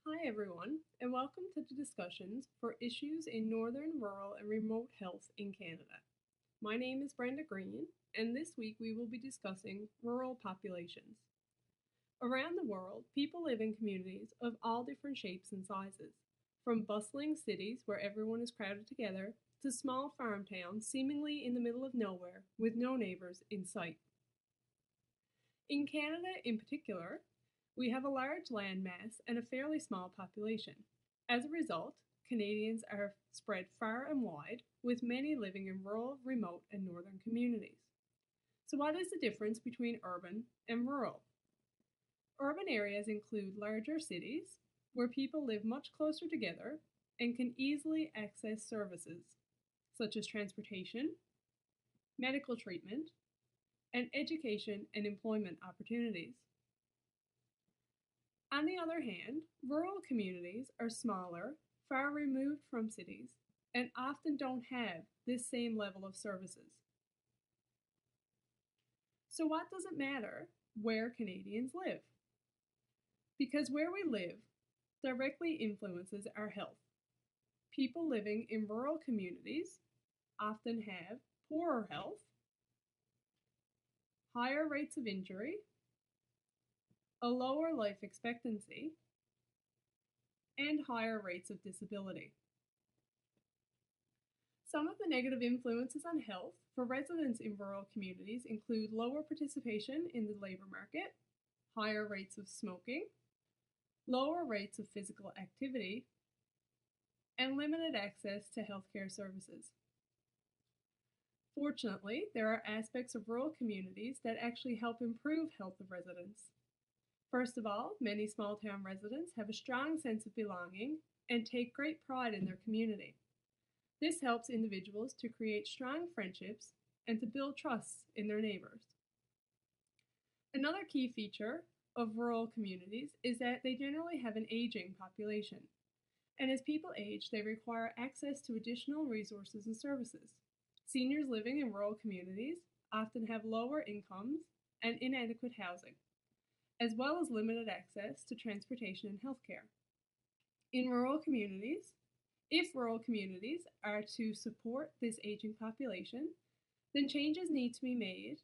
Hi, everyone, and welcome to the discussions for issues in northern, rural, and remote health in Canada. My name is Brenda Green, and this week we will be discussing rural populations. Around the world, people live in communities of all different shapes and sizes, from bustling cities where everyone is crowded together to small farm towns seemingly in the middle of nowhere with no neighbours in sight. In Canada, in particular, we have a large land mass and a fairly small population. As a result, Canadians are spread far and wide, with many living in rural, remote, and northern communities. So, what is the difference between urban and rural? Urban areas include larger cities where people live much closer together and can easily access services such as transportation, medical treatment, and education and employment opportunities. On the other hand, rural communities are smaller, far removed from cities, and often don't have this same level of services. So, what does it matter where Canadians live? Because where we live directly influences our health. People living in rural communities often have poorer health, higher rates of injury, a lower life expectancy, and higher rates of disability. Some of the negative influences on health for residents in rural communities include lower participation in the labour market, higher rates of smoking, lower rates of physical activity, and limited access to healthcare services. Fortunately, there are aspects of rural communities that actually help improve health of residents. First of all, many small town residents have a strong sense of belonging and take great pride in their community. This helps individuals to create strong friendships and to build trust in their neighbors. Another key feature of rural communities is that they generally have an aging population. And as people age, they require access to additional resources and services. Seniors living in rural communities often have lower incomes and inadequate housing, as well as limited access to transportation and healthcare. In rural communities, if rural communities are to support this aging population, then changes need to be made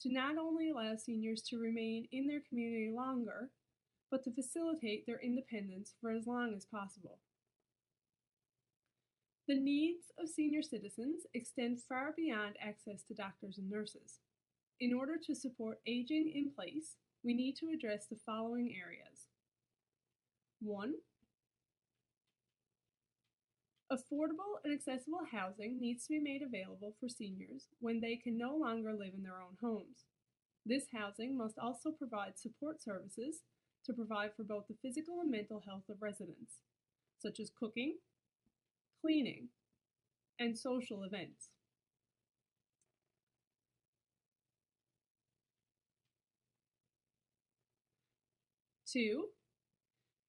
to not only allow seniors to remain in their community longer, but to facilitate their independence for as long as possible. The needs of senior citizens extend far beyond access to doctors and nurses. In order to support aging in place, we need to address the following areas. 1. Affordable and accessible housing needs to be made available for seniors when they can no longer live in their own homes. This housing must also provide support services to provide for both the physical and mental health of residents, such as cooking, cleaning, and social events. 2.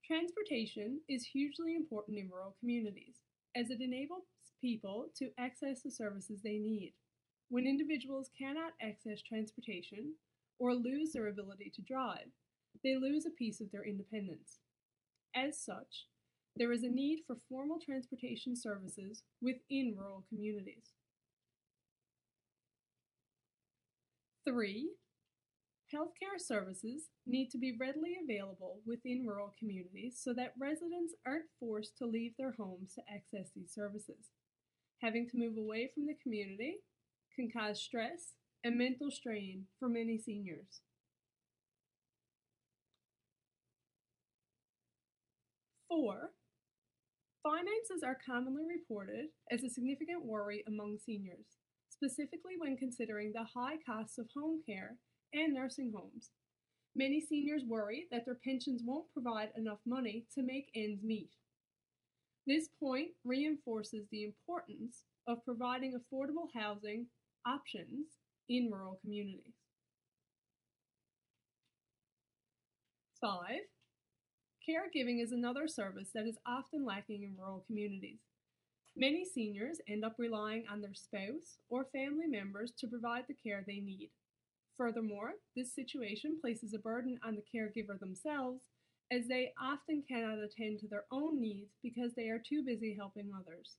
Transportation is hugely important in rural communities, as it enables people to access the services they need. When individuals cannot access transportation or lose their ability to drive, they lose a piece of their independence. As such, there is a need for formal transportation services within rural communities. 3. Healthcare services need to be readily available within rural communities so that residents aren't forced to leave their homes to access these services. Having to move away from the community can cause stress and mental strain for many seniors. 4. Finances are commonly reported as a significant worry among seniors, specifically when considering the high costs of home care and nursing homes. Many seniors worry that their pensions won't provide enough money to make ends meet. This point reinforces the importance of providing affordable housing options in rural communities. 5. Caregiving is another service that is often lacking in rural communities. Many seniors end up relying on their spouse or family members to provide the care they need. Furthermore, this situation places a burden on the caregiver themselves as they often cannot attend to their own needs because they are too busy helping others.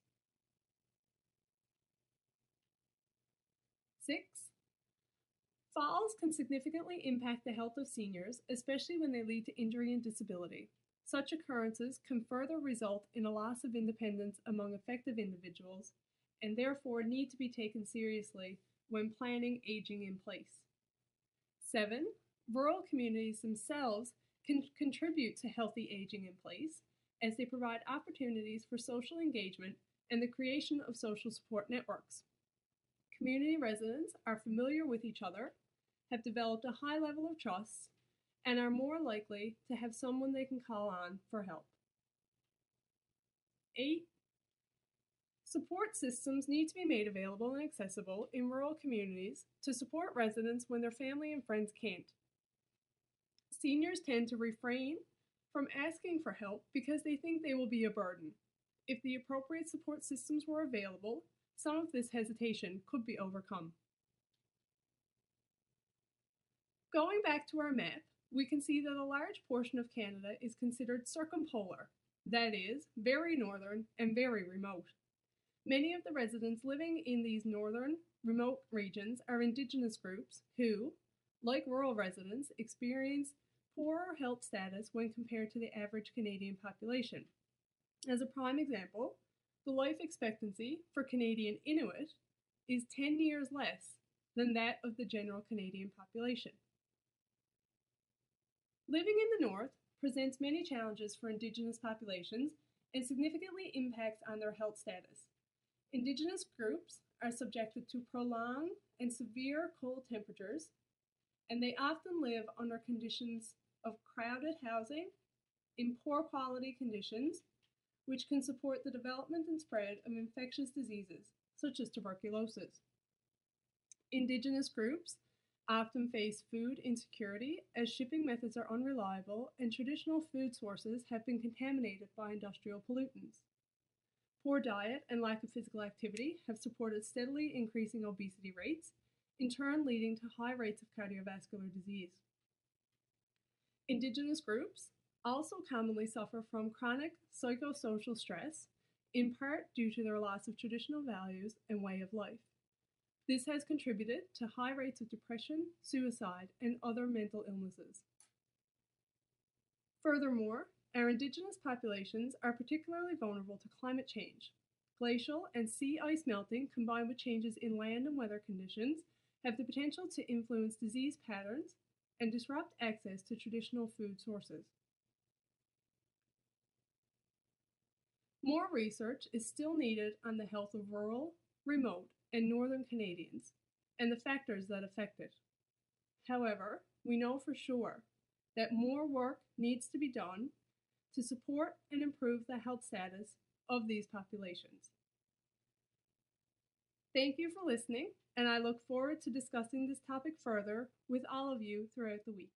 6. Falls can significantly impact the health of seniors, especially when they lead to injury and disability. Such occurrences can further result in a loss of independence among affected individuals and therefore need to be taken seriously when planning aging in place. 7. Rural communities themselves can contribute to healthy aging in place as they provide opportunities for social engagement and the creation of social support networks. Community residents are familiar with each other, have developed a high level of trust, and are more likely to have someone they can call on for help. 8. Support systems need to be made available and accessible in rural communities to support residents when their family and friends can't. Seniors tend to refrain from asking for help because they think they will be a burden. If the appropriate support systems were available, some of this hesitation could be overcome. Going back to our map, we can see that a large portion of Canada is considered circumpolar, that is, very northern and very remote. Many of the residents living in these northern, remote regions are Indigenous groups who, like rural residents, experience poorer health status when compared to the average Canadian population. As a prime example, the life expectancy for Canadian Inuit is 10 years less than that of the general Canadian population. Living in the North presents many challenges for Indigenous populations and significantly impacts on their health status. Indigenous groups are subjected to prolonged and severe cold temperatures, and they often live under conditions of crowded housing in poor quality conditions, which can support the development and spread of infectious diseases, such as tuberculosis. Indigenous groups often face food insecurity as shipping methods are unreliable and traditional food sources have been contaminated by industrial pollutants. Poor diet and lack of physical activity have supported steadily increasing obesity rates, in turn leading to high rates of cardiovascular disease. Indigenous groups also commonly suffer from chronic psychosocial stress, in part due to their loss of traditional values and way of life. This has contributed to high rates of depression, suicide, and other mental illnesses. Furthermore, our Indigenous populations are particularly vulnerable to climate change. Glacial and sea ice melting combined with changes in land and weather conditions have the potential to influence disease patterns and disrupt access to traditional food sources. More research is still needed on the health of rural, remote, and northern Canadians and the factors that affect it. However, we know for sure that more work needs to be done to support and improve the health status of these populations. Thank you for listening, and I look forward to discussing this topic further with all of you throughout the week.